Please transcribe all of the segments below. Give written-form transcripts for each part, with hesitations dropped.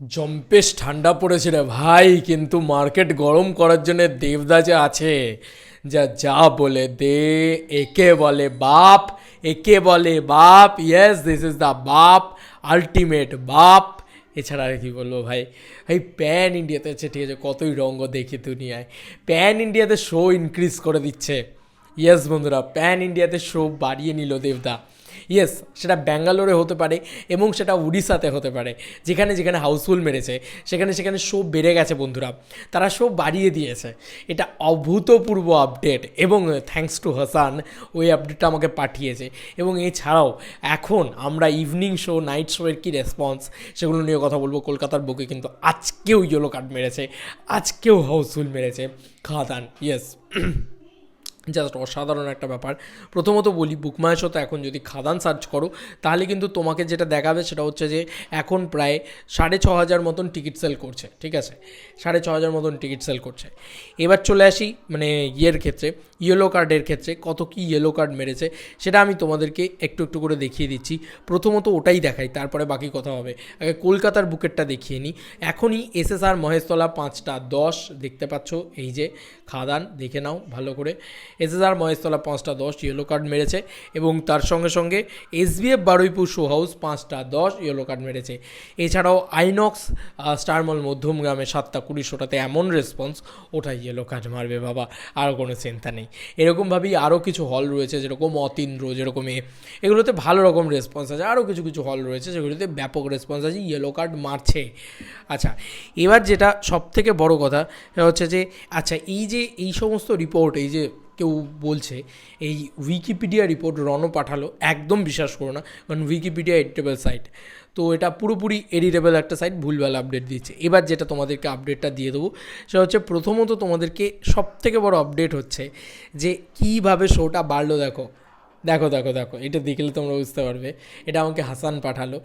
জম্পেশ ঠান্ডা পড়েছে রে ভাই, কিন্তু মার্কেট গরম করার জন্য দেবদা যে আছে, যা যা বলে দে। একে বলে বাপ, একে বলে বাপ, ইয়েস দিস ইজ দ্য বাপ, আলটিমেট বাপ। এছাড়া আর কি বলবো ভাই। ভাই প্যান ইন্ডিয়াতে আছে, ঠিক আছে, কতই রঙ্গ দেখি দুনিয়ায়। প্যান ইন্ডিয়াতে শো ইনক্রিজ করে দিচ্ছে। ইয়েস বন্ধুরা, প্যান ইন্ডিয়াতে শো বাড়িয়ে নিল দেবদা। ইয়েস, সেটা ব্যাঙ্গালোরে হতে পারে এবং সেটা উড়িষ্যাতে হতে পারে। যেখানে যেখানে হাউসফুল মেরেছে সেখানে সেখানে শো বেড়ে গেছে বন্ধুরা, তারা শো বাড়িয়ে দিয়েছে। এটা অভূতপূর্ব আপডেট এবং থ্যাঙ্কস টু হাসান ওই আপডেটটা আমাকে পাঠিয়েছে। এবং এছাড়াও এখন আমরা ইভিনিং শো, নাইট শোয়ের কী রেসপন্স সেগুলো নিয়ে কথা বলবো। কলকাতার বুকে কিন্তু আজকেও ইয়েলো কার্ড মেরেছে, আজকেও হাউসফুল মেরেছে খাদান। ইয়েস, জাস্ট অসাধারণ একটা ব্যাপার। প্রথমত বলি, বুকমাই শোতে এখন যদি খাদান সার্চ করো তাহলে কিন্তু তোমাকে যেটা দেখাবে সেটা হচ্ছে যে এখন প্রায় 6,500 মতন টিকিট সেল করছে, ঠিক আছে, 6,500 মতন টিকিট সেল করছে। এবার চলে আসি মানে ইয়ের ক্ষেত্রে, ইয়েলো কার্ডের ক্ষেত্রে কত কি ইয়েলো কার্ড মেরেছে সেটা আমি তোমাদেরকে একটু একটু করে দেখিয়ে দিচ্ছি। প্রথমত ওটাই দেখাই, তারপরে বাকি কথা হবে। আগে কলকাতার বুকেটটা দেখিয়ে নিই। এখনই এসএসআর মহেশতলা 5টা 10 দেখতে পাচ্ছ, এই যে খাদান দেখে নাও ভালো করে। এসএসআর মহেশতলা 5টা 10 ইয়েলো কার্ড মেরেছে এবং তার সঙ্গে সঙ্গে এসবিএফ বারুইপুর শো হাউস 5টা 10 ইয়েলো কার্ড মেরেছে। এছাড়াও আইনক্স স্টারমল মধ্যমগ্রামে 7টা 20 শোটাতে এমন রেসপন্স, ওটা ইয়েলো কার্ড মারবে বাবা, আর কোনো চিন্তা নেই। এরকমভাবেই আরও কিছু হল রয়েছে, যেরকম অতীন্দ্র, যেরকম এগুলোতে ভালো রকম রেসপন্স আছে। আরও কিছু কিছু হল রয়েছে যেগুলোতে ব্যাপক রেসপন্স আছে, ইয়েলো কার্ড মারছে। আচ্ছা, এবার যেটা সবথেকে বড় কথা সেটা হচ্ছে যে আচ্ছা, এই যে এই সমস্ত রিপোর্ট, এই যে কেউ বলছে এই উইকিপিডিয়া রিপোর্ট রণ পাঠালো, একদম বিশ্বাস করো না, কারণ উইকিপিডিয়া এডিটেবল সাইট, তো এটা পুরোপুরি এডিটেবল একটা সাইট, ভুলভাল আপডেট দিচ্ছে। এবার যেটা তোমাদেরকে আপডেটটা দিয়ে দেবো সেটা হচ্ছে, প্রথমত তোমাদেরকে সবথেকে বড় আপডেট হচ্ছে যে কীভাবে শোটা বাড়লো। দেখো দেখো দেখো দেখো, এটা দেখলে তোমরা বুঝতে পারবে। এটা আমাকে হাসান পাঠালো।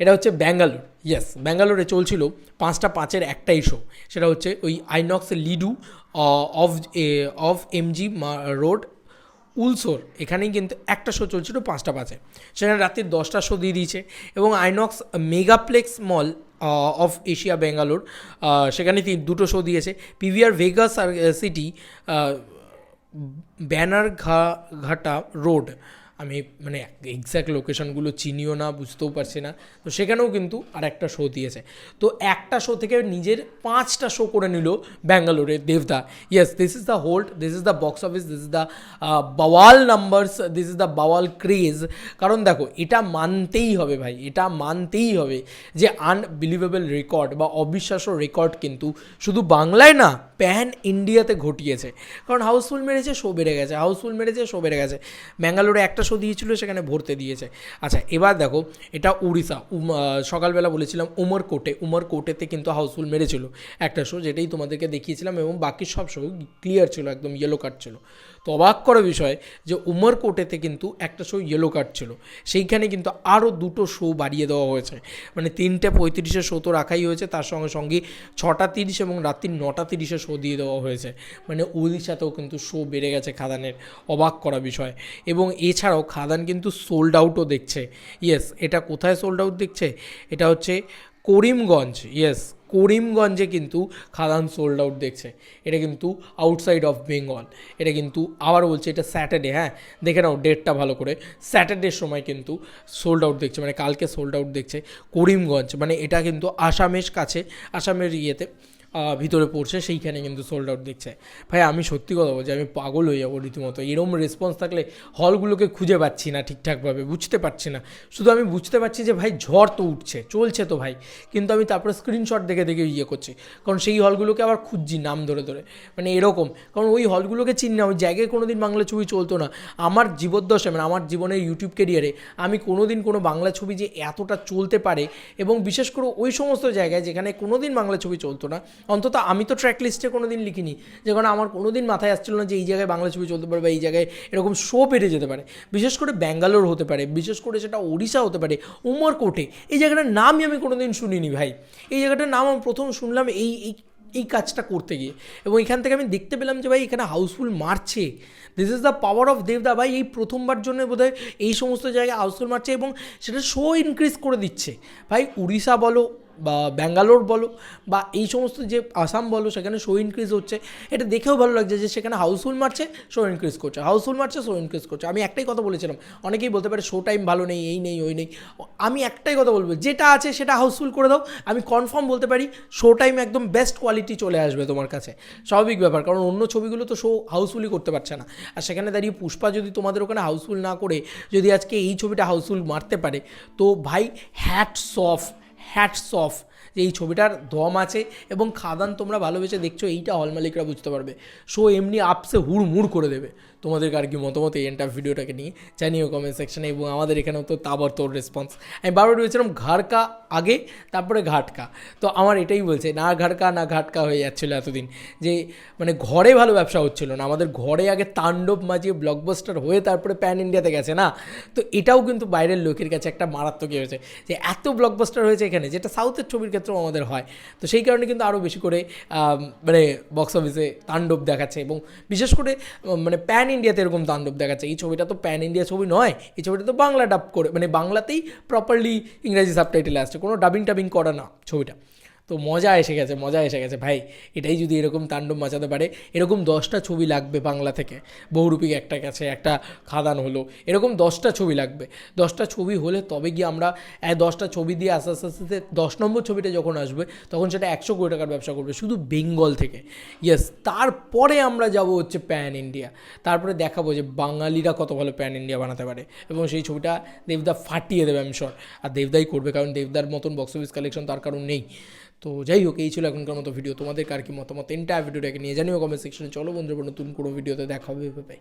এটা হচ্ছে ব্যাঙ্গালোর। ইয়েস, ব্যাঙ্গালোরে চলছিল 5টা 5-এর একটাই শো, সেটা হচ্ছে ওই INOX Lido off off MG road Ulsoor, এখানেই কিন্তু একটা শো চলছিল 5টা 5-এ। সেখানে রাত্রির 10টা শো দিয়ে দিয়েছে। এবং INOX megaplex mall of Asia Bangalore, সেখানে দুটো শো দিয়েছে। পিভিআর ভেগাস আর সিটি ব্যানার ঘাটা রোড, আমি মানে এক্স্যাক্ট লোকেশনগুলো চিনিও না, বুঝতেও পারছি না, তো সেখানেও কিন্তু আর একটা শো দিয়েছে। তো একটা শো থেকে নিজের 5টা শো করে নিল ব্যাঙ্গালোরে দেবদা। Yes, this is the hold, this is the box office, this is the bowel numbers, this is the bowel craze. কারণ দেখো, এটা মানতেই হবে ভাই, এটা মানতেই হবে যে আনবিলিভেবল রেকর্ড বা অবিশ্বাস্য রেকর্ড কিন্তু শুধু বাংলায় না, প্যান ইন্ডিয়াতে ঘটিয়েছে। কারণ হাউসফুল মেরেছে, শো বেড়ে গেছে, হাউসফুল মেরেছে, শো বেড়ে গেছে। ব্যাঙ্গালোরে একটা শো দিয়েছিল, সেখানে ভরতে দিয়েছে। আচ্ছা, এবার দেখো, এটা উড়িষ্যা। সকালবেলা বলেছিলাম উমরকোটেতে কিন্তু হাউসফুল মেরেছিল একটা শো, যেটাই তোমাদেরকে দেখিয়েছিলাম, এবং বাকি সব শো ক্লিয়ার ছিল, একদম ইয়েলো কার্ড ছিল। তো অবাক করা বিষয় যে উমরকোটেতে কিন্তু একটা শো ইয়েলো কার্ড ছিল, সেইখানে কিন্তু আরও দুটো শো বাড়িয়ে দেওয়া হয়েছে। মানে 3টে 35-এর শো তো রাখাই হয়েছে, তার সঙ্গে সঙ্গে 6টা 30 এবং রাত্রি 9টা 30-এ শো দিয়ে দেওয়া হয়েছে। মানে উড়িষ্যাতেও কিন্তু শো বেড়ে গেছে খাদানের, অবাক করা বিষয়। এবং এছাড়াও খাদান কিন্তু সোল্ড আউটও দেখছে। ইয়েস, এটা কোথায় সোল্ড আউট দেখছে? এটা হচ্ছে করিমগঞ্জ। ইয়েস, করিমগঞ্জে কিন্তু খাদান সোল্ড আউট দেখছে। এটা কিন্তু আউটসাইড অফ বেঙ্গল। এটা কিন্তু আবার বলছে, এটা স্যাটারডে, হ্যাঁ দেখে নাও ডেটটা ভালো করে। স্যাটারডের সময় কিন্তু সোল্ড আউট দেখছে, মানে কালকে সোল্ড আউট দেখছে করিমগঞ্জ। মানে এটা কিন্তু আসামের কাছে, আসামের ইয়েতে ভিতরে পড়ছে, সেইখানে কিন্তু সোল্ড আউট দেখছে। ভাই আমি সত্যি কথা বলছি, আমি পাগল হয়ে যাবো রীতিমতো। এরম রেসপন্স থাকলে হলগুলোকে খুঁজে পাচ্ছি না ঠিকঠাকভাবে, বুঝতে পারছি না। শুধু আমি বুঝতে পারছি যে ভাই ঝড় তো উঠছে, চলছে তো ভাই, কিন্তু আমি তারপরে স্ক্রিনশট দেখে দেখে ইয়ে করছি, কারণ সেই হলগুলোকে আবার খুঁজছি নাম ধরে ধরে। মানে এরকম, কারণ ওই হলগুলোকে চিনি না, ওই জায়গায় কোনো দিন বাংলা ছবি চলতো না। আমার জীবদ্দশায়, মানে আমার জীবনের ইউটিউব ক্যারিয়ারে আমি কোনো দিন কোনো বাংলা ছবি যে এতটা চলতে পারে, এবং বিশেষ করে ওই সমস্ত জায়গায় যেখানে কোনো দিন বাংলা ছবি চলতো না, অন্তত আমি তো ট্র্যাক লিস্টে কোনো দিন লিখিনি, যেখানে আমার কোনো দিন মাথায় আসছিল না যে এই জায়গায় বাংলা ছবি চলতে পারে বা এই জায়গায় এরকম শো বেড়ে যেতে পারে। বিশেষ করে ব্যাঙ্গালোর হতে পারে, বিশেষ করে সেটা ওড়িশা হতে পারে, উমরকোটে। এই জায়গাটার নামই আমি কোনো দিন শুনিনি ভাই। এই জায়গাটার নাম আমি প্রথম শুনলাম এই এই এই কাজটা করতে গিয়ে, এবং এখান থেকে আমি দেখতে পেলাম যে ভাই এখানে হাউসফুল মারছে। This is the power of দেবদা ভাই। এই প্রথমবার জন্য বোধহয় এই সমস্ত জায়গায় হাউসফুল মারছে এবং সেটা শো ইনক্রিজ করে দিচ্ছে। ভাই উড়িষ্যা বলো, বা ব্যাঙ্গালোর বলো বা এই সমস্ত যে আসাম বলো, সেখানে শো ইনক্রিজ হচ্ছে, এটা দেখেও ভালো লাগছে যে সেখানে হাউসফুল মারছে, শো ইনক্রিজ করছে, হাউসফুল মারছে, শো ইনক্রিজ করছে। আমি একটাই কথা বলেছিলাম, অনেকেই বলতে পারে শো টাইম ভালো নেই, এই নেই, ওই নেই। আমি একটাই কথা বলবো, যেটা আছে সেটা হাউসফুল করে দাও। আমি কনফার্ম বলতে পারি শো টাইম একদম বেস্ট কোয়ালিটি চলে আসবে তোমার কাছে, স্বাভাবিক ব্যাপার, কারণ অন্য ছবিগুলো তো শো হাউসফুলই করতে পারছে না। আর সেখানে দাঁড়িয়ে পুষ্পা যদি তোমাদের ওখানে হাউসফুল না করে যদি আজকে এই ছবিটা হাউসফুল মারতে পারে, তো ভাই হ্যাটস অফ যে এই ছবিটার দম আছে। এবং খাদান তোমরা ভালোবেসে দেখছো, এইটা হল মালিকরা বুঝতে পারবে। শো এমনি আপসে হুড়মুড় করে দেবে। তোমাদেরকে আর কি মতামত এই এন্টার ভিডিওটাকে নিয়ে জানিও কমেন্ট সেকশনে, এবং আমাদের এখানেও তো তাবড়তোড় রেসপন্স। আমি বারবার বলছিলাম ঘাড়কা আগে, তারপরে ঘাটকা, তো আমার এটাই বলছে, না ঘাড়কা না ঘাটকা হয়ে যাচ্ছিলো এতদিন, যে মানে ঘরে ভালো ব্যবসা হচ্ছিল না আমাদের, ঘরে আগে তাণ্ডব মাজিয়ে ব্লকবাস্টার হয়ে তারপরে প্যান ইন্ডিয়াতে গেছে না। তো এটাও কিন্তু বাইরের লোকের কাছে একটা মারাত্মক হয়েছে যে এত ব্লকবাস্টার হয়েছে এখানে, যেটা সাউথের ছবির ক্ষেত্রেও আমাদের হয়। তো সেই কারণে কিন্তু আরও বেশি করে মানে বক্স অফিসে তাণ্ডব দেখাচ্ছে, এবং বিশেষ করে মানে প্যান ইন্ডিয়াতে এরকম তাণ্ডব দেখাচ্ছে। এই ছবিটা তো প্যান ইন্ডিয়া ছবি নয়, এই ছবিটা তো বাংলা ডাব করে, মানে বাংলাতেই প্রপারলি ইংরাজি সাবটাইটেলে আসছে, কোনো ডাবিং করা না ছবিটা। তো মজা এসে গেছে ভাই। এটাই যদি এরকম তাণ্ডব মাচাতে পারে, এরকম 10টা ছবি লাগবে বাংলা থেকে। বহুরূপী একটা গেছে, একটা খাদান হলো, এরকম 10টা ছবি লাগবে। 10টা ছবি হলে তবে গিয়ে আমরা 10টা ছবি দিয়ে আস্তে আস্তে আস্তে 10 নম্বর ছবিটা যখন আসবে, তখন সেটা 100 কোটি টাকার ব্যবসা করবে শুধু বেঙ্গল থেকে। ইয়েস, তারপরে আমরা যাব হচ্ছে প্যান ইন্ডিয়া, তারপরে দেখাবো যে বাঙালিরা কত ভালো প্যান ইন্ডিয়া বানাতে পারে, এবং সেই ছবিটা দেবদা ফাটিয়ে দেবে আমি শিওর। আর দেবদাই করবে, কারণ দেবদার মতন বক্স অফিস কালেকশন তার কারণ নেই। তো যাই হোক, এই ছিল এখনকার মতো ভিডিও। তোমাদের কার কি মতামত এন্টায়ার ভিডিওটাকে নিয়ে জানিও কমেন্ট সেকশনে। চলো বন্ধুরা, নতুন কোনো ভিডিওতে দেখা হবে, বাই।